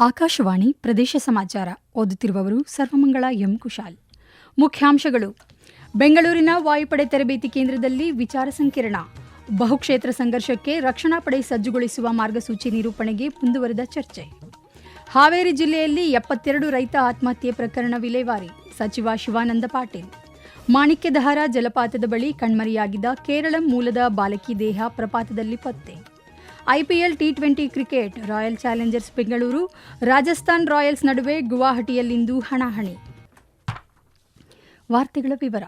ಆಕಾಶವಾಣಿ ಪ್ರದೇಶ ಸಮಾಚಾರ ಓದುತ್ತಿರುವವರು ಸರ್ವಮಂಗಳ ಎಂ ಕುಶಾಲ್. ಮುಖ್ಯಾಂಶಗಳು: ಬೆಂಗಳೂರಿನ ವಾಯುಪಡೆ ತರಬೇತಿ ಕೇಂದ್ರದಲ್ಲಿ ವಿಚಾರ ಸಂಕಿರಣ. ಬಹುಕ್ಷೇತ್ರ ಸಂಘರ್ಷಕ್ಕೆ ರಕ್ಷಣಾ ಪಡೆ ಸಜ್ಜುಗೊಳಿಸುವ ಮಾರ್ಗಸೂಚಿ ನಿರೂಪಣೆಗೆ ಮುಂದುವರೆದ ಚರ್ಚೆ. ಹಾವೇರಿ ಜಿಲ್ಲೆಯಲ್ಲಿ 72 ರೈತ ಆತ್ಮಹತ್ಯೆ ಪ್ರಕರಣ ವಿಲೇವಾರಿ. ಸಚಿವ ಶಿವಾನಂದ ಪಾಟೀಲ್. ಮಾಣಿಕ್ಯಧಾರ ಜಲಪಾತದ ಬಳಿ ಕಣ್ಮರೆಯಾಗಿದ್ದ ಕೇರಳ ಮೂಲದ ಬಾಲಕಿ ದೇಹ ಪ್ರಪಾತದಲ್ಲಿ ಪತ್ತೆ. IPL T20 cricket royal Challengers Bengaluru Rajasthan Royals ನಡುವೆ ಗುವಾಹಟಿಯಲ್ಲಿಂದು ಹಣಾಹಣಿ. ವಾರ್ತೆಗಳ ವಿವರ.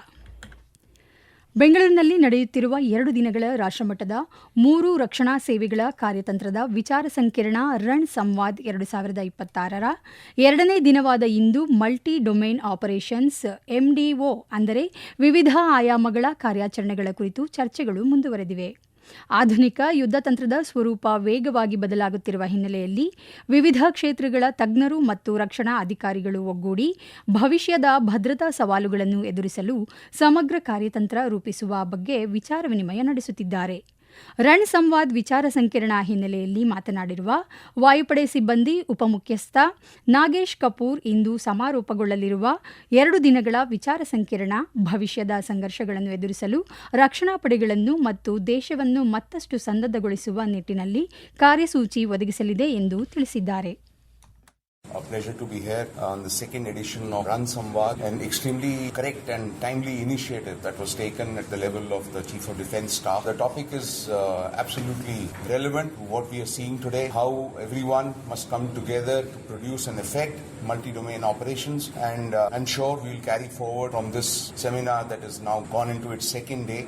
ಬೆಂಗಳೂರಿನಲ್ಲಿ ನಡೆಯುತ್ತಿರುವ 2 ದಿನಗಳ ರಾಷ್ಟ್ರಮಟ್ಟದ 3 ರಕ್ಷಣಾ ಸೇವೆಗಳ ಕಾರ್ಯತಂತ್ರದ ವಿಚಾರ ಸಂಕಿರಣ ರಣ್ ಸಂವಾದ್ 2026ರ 2ನೇ ದಿನವಾದ ಇಂದು ಮಲ್ಟಿ ಡೊಮೇನ್ ಆಪರೇಷನ್ಸ್ MDO ಅಂದರೆ ವಿವಿಧ ಆಯಾಮಗಳ ಕಾರ್ಯಾಚರಣೆಗಳ ಕುರಿತು ಚರ್ಚೆಗಳು ಮುಂದುವರೆದಿವೆ. ಆಧುನಿಕ ಯುದ್ಧ ತಂತ್ರದ ಸ್ವರೂಪ ವೇಗವಾಗಿ ಬದಲಾಗುತ್ತಿರುವ ಹಿನ್ನೆಲೆಯಲ್ಲಿ ವಿವಿಧ ಕ್ಷೇತ್ರಗಳ ತಜ್ಞರು ಮತ್ತು ರಕ್ಷಣಾ ಅಧಿಕಾರಿಗಳು ಒಗ್ಗೂಡಿ ಭವಿಷ್ಯದ ಭದ್ರತಾ ಸವಾಲುಗಳನ್ನು ಎದುರಿಸಲು ಸಮಗ್ರ ಕಾರ್ಯತಂತ್ರ ರೂಪಿಸುವ ಬಗ್ಗೆ ವಿಚಾರ ವಿನಿಮಯ ನಡೆಸುತ್ತಿದ್ದಾರೆ. ರಣ್ ಸಂವಾದ್ ವಿಚಾರ ಸಂಕಿರಣ ಹಿನ್ನೆಲೆಯಲ್ಲಿ ಮಾತನಾಡಿರುವ ವಾಯುಪಡೆ ಸಿಬ್ಬಂದಿ ಉಪಮುಖ್ಯಸ್ಥ ನಾಗೇಶ್ ಕಪೂರ್, ಇಂದು ಸಮಾರೋಪಗೊಳ್ಳಲಿರುವ 2 ದಿನಗಳ ವಿಚಾರ ಸಂಕಿರಣ ಭವಿಷ್ಯದ ಸಂಘರ್ಷಗಳನ್ನು ಎದುರಿಸಲು ರಕ್ಷಣಾ ಪಡೆಗಳನ್ನು ಮತ್ತು ದೇಶವನ್ನು ಮತ್ತಷ್ಟು ಸನ್ನದ್ಧಗೊಳಿಸುವ ನಿಟ್ಟಿನಲ್ಲಿ ಕಾರ್ಯಸೂಚಿ ಒದಗಿಸಲಿದೆ ಎಂದು ತಿಳಿಸಿದ್ದಾರೆ. A pleasure to be here on the second edition of Ran Samvad, an extremely correct and timely initiative that was taken at the level of the Chief of Defence Staff. The topic is absolutely relevant to what we are seeing today, how everyone must come together to produce an effect, multi-domain operations, and I'm sure we'll carry forward from this seminar that has now gone into its second day.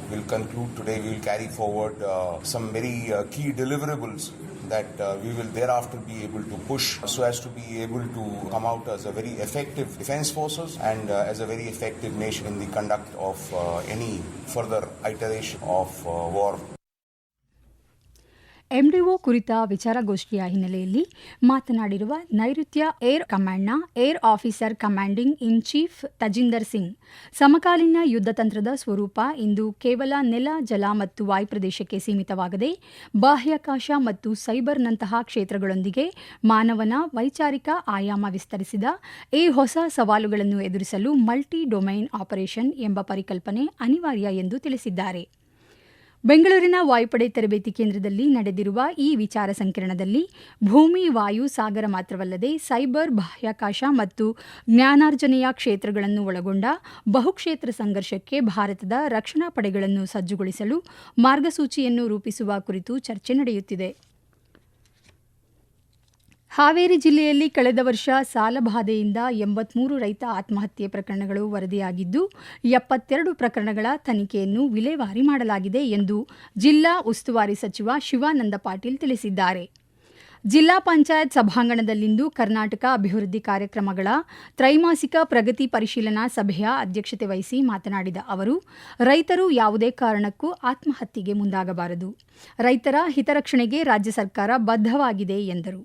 We'll conclude today, we'll carry forward some very key deliverables that we will thereafter be able to push so as to be able to come out as a very effective defense forces and as a very effective nation in the conduct of any further iteration of war. MDO ಕುರಿತ ವಿಚಾರಗೋಷ್ಠಿಯ ಹಿನ್ನೆಲೆಯಲ್ಲಿ ಮಾತನಾಡಿರುವ ನೈಋತ್ಯ air ಕಮಾಂಡ್ನ air officer commanding in chief Tajinder Singh, ಸಮಕಾಲೀನ ಯುದ್ಧ ತಂತ್ರದ ಸ್ವರೂಪ ಇಂದು ಕೇವಲ ನೆಲ, ಜಲ ಮತ್ತು ವಾಯುಪ್ರದೇಶಕ್ಕೆ ಸೀಮಿತವಾಗದೆ ಬಾಹ್ಯಾಕಾಶ ಮತ್ತು ಸೈಬರ್ನಂತಹ ಕ್ಷೇತ್ರಗಳೊಂದಿಗೆ ಮಾನವನ ವೈಚಾರಿಕ ಆಯಾಮ ವಿಸ್ತರಿಸಿದ ಈ ಹೊಸ ಸವಾಲುಗಳನ್ನು ಎದುರಿಸಲು ಮಲ್ಟಿ ಡೊಮೈನ್ ಆಪರೇಷನ್ ಎಂಬ ಪರಿಕಲ್ಪನೆ ಅನಿವಾರ್ಯ ಎಂದು ತಿಳಿಸಿದ್ದಾರೆ. ಬೆಂಗಳೂರಿನ ವಾಯುಪಡೆ ತರಬೇತಿ ಕೇಂದ್ರದಲ್ಲಿ ನಡೆದಿರುವ ಈ ವಿಚಾರ ಸಂಕಿರಣದಲ್ಲಿ ಭೂಮಿ, ವಾಯು, ಸಾಗರ ಮಾತ್ರವಲ್ಲದೆ ಸೈಬರ್, ಬಾಹ್ಯಾಕಾಶ ಮತ್ತು ಜ್ಞಾನಾರ್ಜನೆಯ ಕ್ಷೇತ್ರಗಳನ್ನು ಒಳಗೊಂಡ ಬಹುಕ್ಷೇತ್ರ ಸಂಘರ್ಷಕ್ಕೆ ಭಾರತದ ರಕ್ಷಣಾ ಪಡೆಗಳನ್ನು ಸಜ್ಜುಗೊಳಿಸಲು ಮಾರ್ಗಸೂಚಿಯನ್ನು ರೂಪಿಸುವ ಕುರಿತು ಚರ್ಚೆ ನಡೆಯುತ್ತಿದೆ. ಹಾವೇರಿ ಜಿಲ್ಲೆಯಲ್ಲಿ ಕಳೆದ ವರ್ಷ ಸಾಲಬಾಧೆಯಿಂದ 83 ರೈತ ಆತ್ಮಹತ್ಯೆ ಪ್ರಕರಣಗಳು ವರದಿಯಾಗಿದ್ದು 72 ಪ್ರಕರಣಗಳ ತನಿಖೆಯನ್ನು ವಿಲೇವಾರಿ ಮಾಡಲಾಗಿದೆ ಎಂದು ಜಿಲ್ಲಾ ಉಸ್ತುವಾರಿ ಸಚಿವ ಶಿವಾನಂದ ಪಾಟೀಲ್ ತಿಳಿಸಿದ್ದಾರೆ. ಜಿಲ್ಲಾ ಪಂಚಾಯತ್ ಸಭಾಂಗಣದಲ್ಲಿಂದು ಕರ್ನಾಟಕ ಅಭಿವೃದ್ಧಿ ಕಾರ್ಯಕ್ರಮಗಳ ತ್ರೈಮಾಸಿಕ ಪ್ರಗತಿ ಪರಿಶೀಲನಾ ಸಭೆಯ ಅಧ್ಯಕ್ಷತೆ ವಹಿಸಿ ಮಾತನಾಡಿದ ಅವರು, ರೈತರು ಯಾವುದೇ ಕಾರಣಕ್ಕೂ ಆತ್ಮಹತ್ಯೆಗೆ ಮುಂದಾಗಬಾರದು. ರೈತರ ಹಿತರಕ್ಷಣೆಗೆ ರಾಜ್ಯ ಸರ್ಕಾರ ಬದ್ಧವಾಗಿದೆ ಎಂದರು.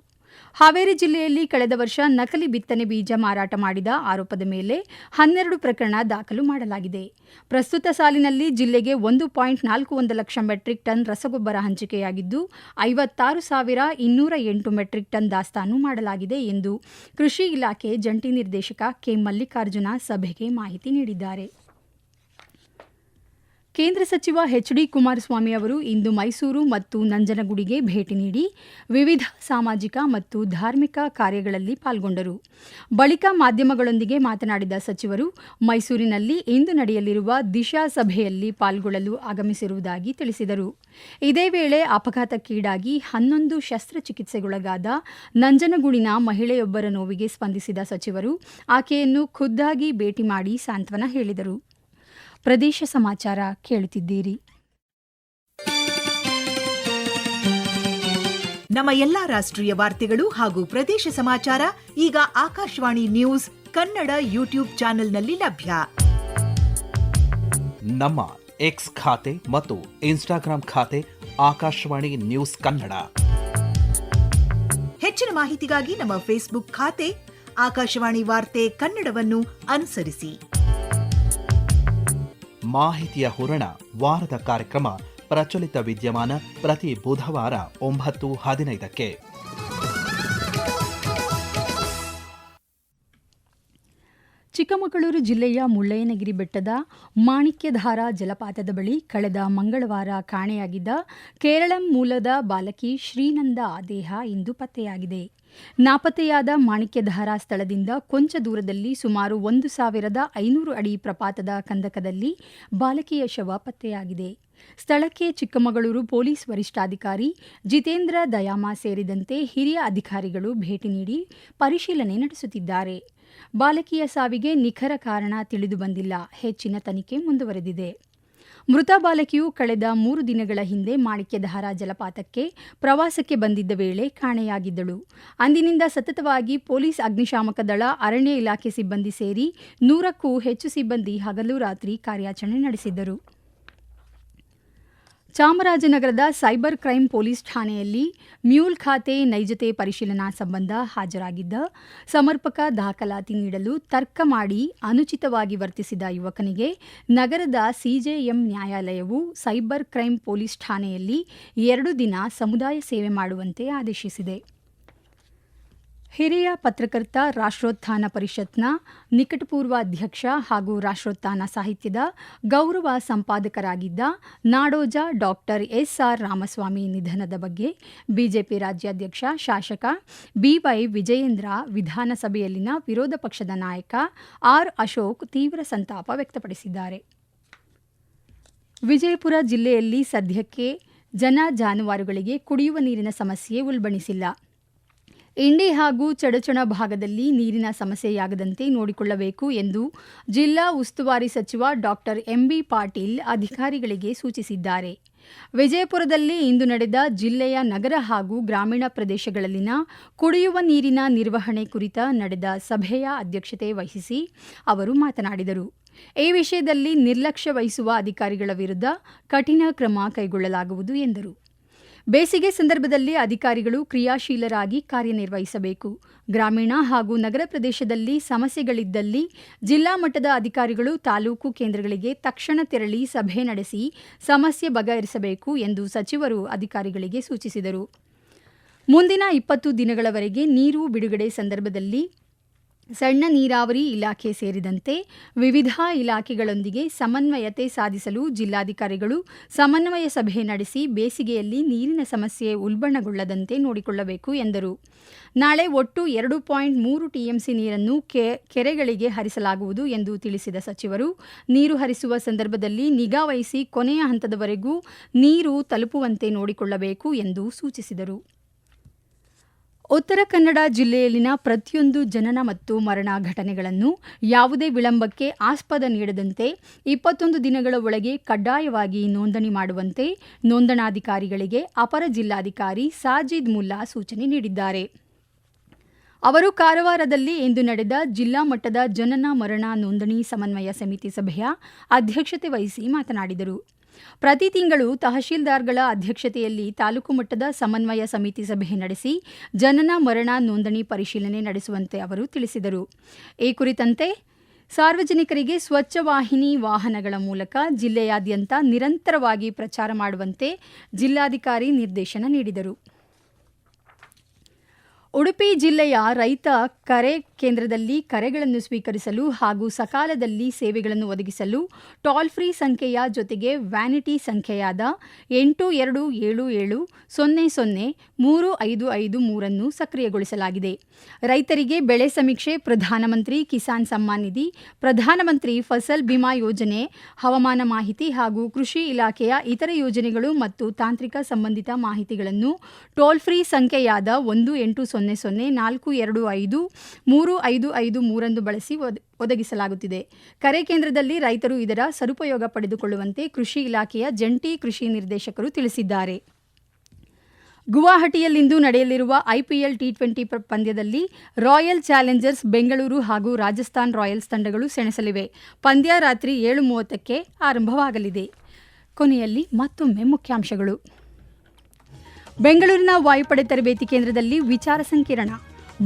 ಹಾವೇರಿ ಜಿಲ್ಲೆಯಲ್ಲಿ ಕಳೆದ ವರ್ಷ ನಕಲಿ ಬಿತ್ತನೆ ಬೀಜ ಮಾರಾಟ ಮಾಡಿದ ಆರೋಪದ ಮೇಲೆ 12 ಪ್ರಕರಣ ದಾಖಲು ಮಾಡಲಾಗಿದೆ. ಪ್ರಸ್ತುತ ಸಾಲಿನಲ್ಲಿ ಜಿಲ್ಲೆಗೆ 1.41 ಲಕ್ಷ ಮೆಟ್ರಿಕ್ ಟನ್ ರಸಗೊಬ್ಬರ ಹಂಚಿಕೆಯಾಗಿದ್ದು 56,208 ಮೆಟ್ರಿಕ್ ಟನ್ ದಾಸ್ತಾನು ಮಾಡಲಾಗಿದೆ ಎಂದು ಕೃಷಿ ಇಲಾಖೆ ಜಂಟಿ ನಿರ್ದೇಶಕ ಕೆ. ಮಲ್ಲಿಕಾರ್ಜುನ ಸಭೆಗೆ ಮಾಹಿತಿ ನೀಡಿದ್ದಾರೆ. ಕೇಂದ್ರ ಸಚಿವ ಎಚ್.ಡಿ. ಕುಮಾರಸ್ವಾಮಿ ಅವರು ಇಂದು ಮೈಸೂರು ಮತ್ತು ನಂಜನಗೂಡಿಗೆ ಭೇಟಿ ನೀಡಿ ವಿವಿಧ ಸಾಮಾಜಿಕ ಮತ್ತು ಧಾರ್ಮಿಕ ಕಾರ್ಯಗಳಲ್ಲಿ ಪಾಲ್ಗೊಂಡರು. ಬಳಿಕ ಮಾಧ್ಯಮಗಳೊಂದಿಗೆ ಮಾತನಾಡಿದ ಸಚಿವರು, ಮೈಸೂರಿನಲ್ಲಿ ಇಂದು ನಡೆಯಲಿರುವ ದಿಶಾ ಸಭೆಯಲ್ಲಿ ಪಾಲ್ಗೊಳ್ಳಲು ಆಗಮಿಸಿರುವುದಾಗಿ ತಿಳಿಸಿದರು. ಇದೇ ವೇಳೆ ಅಪಘಾತಕ್ಕೀಡಾಗಿ 11 ಶಸ್ತ್ರಚಿಕಿತ್ಸೆಗೊಳಗಾದ ನಂಜನಗೂಡಿನ ಮಹಿಳೆಯೊಬ್ಬರ ನೋವಿಗೆ ಸ್ಪಂದಿಸಿದ ಸಚಿವರು ಆಕೆಯನ್ನು ಖುದ್ದಾಗಿ ಭೇಟಿ ಮಾಡಿ ಸಾಂತ್ವನ ಹೇಳಿದರು. ಪ್ರದೇಶ ಸಮಾಚಾರ ಕೇಳುತ್ತಿದ್ದೀರಿ. ನಮ್ಮ ಎಲ್ಲಾ ರಾಷ್ಟ್ರೀಯ ವಾರ್ತೆಗಳು ಹಾಗೂ ಪ್ರದೇಶ ಸಮಾಚಾರ ಈಗ ಆಕಾಶವಾಣಿ ನ್ಯೂಸ್ ಕನ್ನಡ ಯೂಟ್ಯೂಬ್ ಚಾನೆಲ್ನಲ್ಲಿ ಲಭ್ಯ. ನಮ್ಮ ಎಕ್ಸ್ ಖಾತೆ ಮತ್ತು ಇನ್ಸ್ಟಾಗ್ರಾಂ ಖಾತೆ ಆಕಾಶವಾಣಿ ನ್ಯೂಸ್ ಕನ್ನಡ. ಹೆಚ್ಚಿನ ಮಾಹಿತಿಗಾಗಿ ನಮ್ಮ ಫೇಸ್ಬುಕ್ ಖಾತೆ ಆಕಾಶವಾಣಿ ವಾರ್ತೆ ಕನ್ನಡವನ್ನು ಅನುಸರಿಸಿ. ಮಾಹಿತಿಯ ಹೂರಣ ವಾರದ ಕಾರ್ಯಕ್ರಮ ಪ್ರಚಲಿತ ವಿದ್ಯಮಾನ ಪ್ರತಿ ಬುಧವಾರ 9:15. ಚಿಕ್ಕಮಗಳೂರು ಜಿಲ್ಲೆಯ ಮುಳ್ಳಯ್ಯನಗಿರಿ ಬೆಟ್ಟದ ಮಾಣಿಕ್ಯಧಾರಾ ಜಲಪಾತದ ಬಳಿ ಕಳೆದ ಮಂಗಳವಾರ ಕಾಣೆಯಾಗಿದ್ದ ಕೇರಳ ಮೂಲದ ಬಾಲಕಿ ಶ್ರೀನಂದ ದೇಹ ಇಂದು ಪತ್ತೆಯಾಗಿದೆ. ನಾಪತ್ತೆಯಾದ ಮಾಣಿಕ್ಯಧಾರಾ ಸ್ಥಳದಿಂದ ಕೊಂಚ ದೂರದಲ್ಲಿ ಸುಮಾರು 1,500 ಅಡಿ ಪ್ರಪಾತದ ಕಂದಕದಲ್ಲಿ ಬಾಲಕಿಯ ಶವ ಪತ್ತೆಯಾಗಿದೆ. ಸ್ಥಳಕ್ಕೆ ಚಿಕ್ಕಮಗಳೂರು ಪೊಲೀಸ್ ವರಿಷ್ಠಾಧಿಕಾರಿ ಜಿತೇಂದ್ರ ದಯಾಮ ಸೇರಿದಂತೆ ಹಿರಿಯ ಅಧಿಕಾರಿಗಳು ಭೇಟಿ ನೀಡಿ ಪರಿಶೀಲನೆ ನಡೆಸುತ್ತಿದ್ದಾರೆ. ಬಾಲಕಿಯ ಸಾವಿಗೆ ನಿಖರ ಕಾರಣ ತಿಳಿದು ಬಂದಿಲ್ಲ. ಹೆಚ್ಚಿನ ತನಿಖೆ ಮುಂದುವರೆದಿದೆ. ಮೃತ ಬಾಲಕಿಯು ಕಳೆದ 3 ದಿನಗಳ ಹಿಂದೆ ಮಾಣಿಕ್ಯಧಾರಾ ಜಲಪಾತಕ್ಕೆ ಪ್ರವಾಸಕ್ಕೆ ಬಂದಿದ್ದ ವೇಳೆ ಕಾಣೆಯಾಗಿದ್ದಳು. ಅಂದಿನಿಂದ ಸತತವಾಗಿ ಪೊಲೀಸ್, ಅಗ್ನಿಶಾಮಕ ದಳ, ಅರಣ್ಯ ಇಲಾಖೆ ಸಿಬ್ಬಂದಿ ಸೇರಿ 100ಕ್ಕೂ ಹೆಚ್ಚು ಸಿಬ್ಬಂದಿ ಹಗಲು ರಾತ್ರಿ ಕಾರ್ಯಾಚರಣೆ ನಡೆಸಿದ್ದರು. ಚಾಮರಾಜನಗರದ ಸೈಬರ್ ಕ್ರೈಂ ಪೊಲೀಸ್ ಠಾಣೆಯಲ್ಲಿ ಮ್ಯೂಲ್ ಖಾತೆ ನೈಜತೆ ಪರಿಶೀಲನಾ ಸಂಬಂಧ ಹಾಜರಾಗಿದ್ದ ಸಮರ್ಪಕ ದಾಖಲಾತಿ ನೀಡಲು ತರ್ಕ ಮಾಡಿ ಅನುಚಿತವಾಗಿ ವರ್ತಿಸಿದ ಯುವಕನಿಗೆ ನಗರದ ಸಿಜೆಎಂ ನ್ಯಾಯಾಲಯವು ಸೈಬರ್ ಕ್ರೈಂ ಪೊಲೀಸ್ ಠಾಣೆಯಲ್ಲಿ 2 ದಿನ ಸಮುದಾಯ ಸೇವೆ ಮಾಡುವಂತೆ ಆದೇಶಿಸಿದೆ. ಹಿರಿಯ ಪತ್ರಕರ್ತ, ರಾಷ್ಟ್ರೋತ್ಥಾನ ಪರಿಷತ್ನ ನಿಕಟಪೂರ್ವ ಅಧ್ಯಕ್ಷ ಹಾಗೂ ರಾಷ್ಟ್ರೋತ್ಥಾನ ಸಾಹಿತ್ಯದ ಗೌರವ ಸಂಪಾದಕರಾಗಿದ್ದ ನಾಡೋಜ ಡಾಕ್ಟರ್ ಎಸ್ಆರ್ ರಾಮಸ್ವಾಮಿ ನಿಧನದ ಬಗ್ಗೆ ಬಿಜೆಪಿ ರಾಜ್ಯಾಧ್ಯಕ್ಷ ಶಾಸಕ ಬಿವೈ ವಿಜಯೇಂದ್ರ ವಿಧಾನಸಭೆಯಲ್ಲಿನ ವಿರೋಧ ಪಕ್ಷದ ನಾಯಕ ಆರ್ ಅಶೋಕ್ ತೀವ್ರ ಸಂತಾಪ ವ್ಯಕ್ತಪಡಿಸಿದ್ದಾರೆ. ವಿಜಯಪುರ ಜಿಲ್ಲೆಯಲ್ಲಿ ಸದ್ಯಕ್ಕೆ ಜಾನುವಾರುಗಳಿಗೆ ಕುಡಿಯುವ ನೀರಿನ ಸಮಸ್ಯೆ ಉಲ್ಬಣಿಸಿಲ್ಲ. ಇಂಡಿ ಹಾಗೂ ಚಡಚಣ ಭಾಗದಲ್ಲಿ ನೀರಿನ ಸಮಸ್ಯೆಯಾಗದಂತೆ ನೋಡಿಕೊಳ್ಳಬೇಕು ಎಂದು ಜಿಲ್ಲಾ ಉಸ್ತುವಾರಿ ಸಚಿವ ಡಾಕ್ಟರ್ ಎಂಬಿ ಪಾಟೀಲ್ ಅಧಿಕಾರಿಗಳಿಗೆ ಸೂಚಿಸಿದ್ದಾರೆ. ವಿಜಯಪುರದಲ್ಲಿ ಇಂದು ನಡೆದ ಜಿಲ್ಲೆಯ ನಗರ ಹಾಗೂ ಗ್ರಾಮೀಣ ಪ್ರದೇಶಗಳಲ್ಲಿನ ಕುಡಿಯುವ ನೀರಿನ ನಿರ್ವಹಣೆ ಕುರಿತ ನಡೆದ ಸಭೆಯ ಅಧ್ಯಕ್ಷತೆ ವಹಿಸಿ ಅವರು ಮಾತನಾಡಿದರು. ಈ ವಿಷಯದಲ್ಲಿ ನಿರ್ಲಕ್ಷ್ಯ ವಹಿಸುವ ಅಧಿಕಾರಿಗಳ ವಿರುದ್ಧ ಕಠಿಣ ಕ್ರಮ ಕೈಗೊಳ್ಳಲಾಗುವುದು ಎಂದರು. ಬೇಸಿಗೆ ಸಂದರ್ಭದಲ್ಲಿ ಅಧಿಕಾರಿಗಳು ಕ್ರಿಯಾಶೀಲರಾಗಿ ಕಾರ್ಯನಿರ್ವಹಿಸಬೇಕು. ಗ್ರಾಮೀಣ ಹಾಗೂ ನಗರ ಪ್ರದೇಶದಲ್ಲಿ ಸಮಸ್ಯೆಗಳಿದ್ದಲ್ಲಿ ಜಿಲ್ಲಾ ಮಟ್ಟದ ಅಧಿಕಾರಿಗಳು ತಾಲೂಕು ಕೇಂದ್ರಗಳಿಗೆ ತಕ್ಷಣ ತೆರಳಿ ಸಭೆ ನಡೆಸಿ ಸಮಸ್ಯೆ ಬಗೆಹರಿಸಬೇಕು ಎಂದು ಸಚಿವರು ಅಧಿಕಾರಿಗಳಿಗೆ ಸೂಚಿಸಿದರು. ಮುಂದಿನ 20 ದಿನಗಳವರೆಗೆ ನೀರು ಬಿಡುಗಡೆ ಸಂದರ್ಭದಲ್ಲಿ ಸಣ್ಣ ನೀರಾವರಿ ಇಲಾಖೆ ಸೇರಿದಂತೆ ವಿವಿಧ ಇಲಾಖೆಗಳೊಂದಿಗೆ ಸಮನ್ವಯತೆ ಸಾಧಿಸಲು ಜಿಲ್ಲಾಧಿಕಾರಿಗಳು ಸಮನ್ವಯ ಸಭೆ ನಡೆಸಿ ಬೇಸಿಗೆಯಲ್ಲಿ ನೀರಿನ ಸಮಸ್ಯೆ ಉಲ್ಬಣಗೊಳ್ಳದಂತೆ ನೋಡಿಕೊಳ್ಳಬೇಕು ಎಂದರು. ನಾಳೆ ಒಟ್ಟು 2.3 ಟಿಎಂಸಿ ನೀರನ್ನು ಕೆರೆಗಳಿಗೆ ಹರಿಸಲಾಗುವುದು ಎಂದು ತಿಳಿಸಿದ ಸಚಿವರು, ನೀರು ಹರಿಸುವ ಸಂದರ್ಭದಲ್ಲಿ ನಿಗಾ ವಹಿಸಿ ಕೊನೆಯ ಹಂತದವರೆಗೂ ನೀರು ತಲುಪುವಂತೆ ನೋಡಿಕೊಳ್ಳಬೇಕು ಎಂದು ಸೂಚಿಸಿದರು. ಉತ್ತರ ಕನ್ನಡ ಜಿಲ್ಲೆಯಲ್ಲಿನ ಪ್ರತಿಯೊಂದು ಜನನ ಮತ್ತು ಮರಣ ಘಟನೆಗಳನ್ನು ಯಾವುದೇ ವಿಳಂಬಕ್ಕೆ ಆಸ್ಪದ ನೀಡದಂತೆ 21 ದಿನಗಳ ಒಳಗೆ ಕಡ್ಡಾಯವಾಗಿ ನೋಂದಣಿ ಮಾಡುವಂತೆ ನೋಂದಣಾಧಿಕಾರಿಗಳಿಗೆ ಅಪರ ಜಿಲ್ಲಾಧಿಕಾರಿ ಸಾಜಿದ್ ಮುಲ್ಲಾ ಸೂಚನೆ ನೀಡಿದ್ದಾರೆ. ಅವರು ಕಾರವಾರದಲ್ಲಿ ಇಂದು ನಡೆದ ಜಿಲ್ಲಾ ಮಟ್ಟದ ಜನನ ಮರಣ ನೋಂದಣಿ ಸಮನ್ವಯ ಸಮಿತಿ ಸಭೆಯ ಅಧ್ಯಕ್ಷತೆ ವಹಿಸಿ ಮಾತನಾಡಿದರು. ಪ್ರತಿ ತಿಂಗಳು ತಹಶೀಲ್ದಾರ್ಗಳ ಅಧ್ಯಕ್ಷತೆಯಲ್ಲಿ ತಾಲೂಕು ಮಟ್ಟದ ಸಮನ್ವಯ ಸಮಿತಿ ಸಭೆ ನಡೆಸಿ ಜನನ ಮರಣ ನೋಂದಣಿ ಪರಿಶೀಲನೆ ನಡೆಸುವಂತೆ ಅವರು ತಿಳಿಸಿದರು. ಈ ಕುರಿತಂತೆ ಸಾರ್ವಜನಿಕರಿಗೆ ಸ್ವಚ್ಛ ವಾಹಿನಿ ವಾಹನಗಳ ಮೂಲಕ ಜಿಲ್ಲೆಯಾದ್ಯಂತ ನಿರಂತರವಾಗಿ ಪ್ರಚಾರ ಮಾಡುವಂತೆ ಜಿಲ್ಲಾಧಿಕಾರಿ ನಿರ್ದೇಶನ ನೀಡಿದರು. ಉಡುಪಿ ಜಿಲ್ಲೆಯ ರೈತ ಕರೆ ಕೇಂದ್ರದಲ್ಲಿ ಕರೆಗಳನ್ನು ಸ್ವೀಕರಿಸಲು ಹಾಗೂ ಸಕಾಲದಲ್ಲಿ ಸೇವೆಗಳನ್ನು ಒದಗಿಸಲು ಟೋಲ್ ಫ್ರೀ ಸಂಖ್ಯೆಯ ಜೊತೆಗೆ ವ್ಯಾನಿಟಿ ಸಂಖ್ಯೆಯಾದ 8277003553 ಸಕ್ರಿಯಗೊಳಿಸಲಾಗಿದೆ. ರೈತರಿಗೆ ಬೆಳೆ ಸಮೀಕ್ಷೆ, ಪ್ರಧಾನಮಂತ್ರಿ ಕಿಸಾನ್ ಸಮ್ಮಾನ್ ನಿಧಿ, ಪ್ರಧಾನಮಂತ್ರಿ ಫಸಲ್ ಬಿಮಾ ಯೋಜನೆ, ಹವಾಮಾನ ಮಾಹಿತಿ ಹಾಗೂ ಕೃಷಿ ಇಲಾಖೆಯ ಇತರ ಯೋಜನೆಗಳು ಮತ್ತು ತಾಂತ್ರಿಕ ಸಂಬಂಧಿತ ಮಾಹಿತಿಗಳನ್ನು ಟೋಲ್ ಫ್ರೀ ಸಂಖ್ಯೆಯಾದ 1-800-425-3553 ಬಳಸಿ ಒದಗಿಸಲಾಗುತ್ತಿದೆ. ಕರೆ ಕೇಂದ್ರದಲ್ಲಿ ರೈತರು ಇದರ ಸದುಪಯೋಗ ಪಡೆದುಕೊಳ್ಳುವಂತೆ ಕೃಷಿ ಇಲಾಖೆಯ ಜಂಟಿ ಕೃಷಿ ನಿರ್ದೇಶಕರು ತಿಳಿಸಿದ್ದಾರೆ. ಗುವಾಹಟಿಯಲ್ಲಿಂದು ನಡೆಯಲಿರುವ ಐಪಿಎಲ್ ಟಿ20 ಪಂದ್ಯದಲ್ಲಿ ರಾಯಲ್ ಚಾಲೆಂಜರ್ಸ್ ಬೆಂಗಳೂರು ಹಾಗೂ ರಾಜಸ್ಥಾನ್ ರಾಯಲ್ಸ್ ತಂಡಗಳು ಸೆಣಸಲಿವೆ. ಪಂದ್ಯ ರಾತ್ರಿ 7:30ಕ್ಕೆ ಆರಂಭವಾಗಲಿದೆ. ಕೊನೆಯಲ್ಲಿ ಮತ್ತೊಮ್ಮೆ ಮುಖ್ಯಾಂಶಗಳು. ಬೆಂಗಳೂರಿನ ವಾಯುಪಡೆ ತರಬೇತಿ ಕೇಂದ್ರದಲ್ಲಿ ವಿಚಾರ ಸಂಕಿರಣ.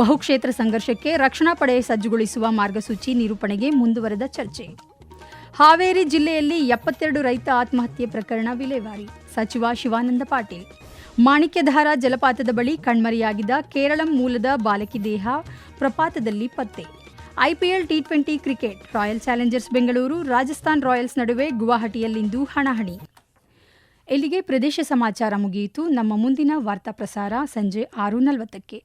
ಬಹುಕ್ಷೇತ್ರ ಸಂಘರ್ಷಕ್ಕೆ ರಕ್ಷಣಾ ಪಡೆ ಸಜ್ಜುಗೊಳಿಸುವ ಮಾರ್ಗಸೂಚಿ ನಿರೂಪಣೆಗೆ ಮುಂದುವರೆದ ಚರ್ಚೆ. ಹಾವೇರಿ ಜಿಲ್ಲೆಯಲ್ಲಿ 72 ರೈತ ಆತ್ಮಹತ್ಯೆ ಪ್ರಕರಣ ವಿಲೇವಾರಿ. ಸಚಿವ ಶಿವಾನಂದ ಪಾಟೀಲ್. ಮಾಣಿಕ್ಯಧಾರಾ ಜಲಪಾತದ ಬಳಿ ಕಣ್ಮರೆಯಾಗಿದ್ದ ಕೇರಳ ಮೂಲದ ಬಾಲಕಿ ದೇಹ ಪ್ರಪಾತದಲ್ಲಿ ಪತ್ತೆ. IPL T20 cricket royal Challengers Bengaluru Rajasthan Royals ನಡುವೆ ಗುವಾಹಟಿಯಲ್ಲಿಂದು ಹಣಾಹಣಿ. ಇಲ್ಲಿಗೆ ಪ್ರದೇಶ ಸಮಾಚಾರ ಮುಗಿಯಿತು. ನಮ್ಮ ಮುಂದಿನ ವಾರ್ತಾ ಪ್ರಸಾರ ಸಂಜೆ 6:40ಕ್ಕೆ.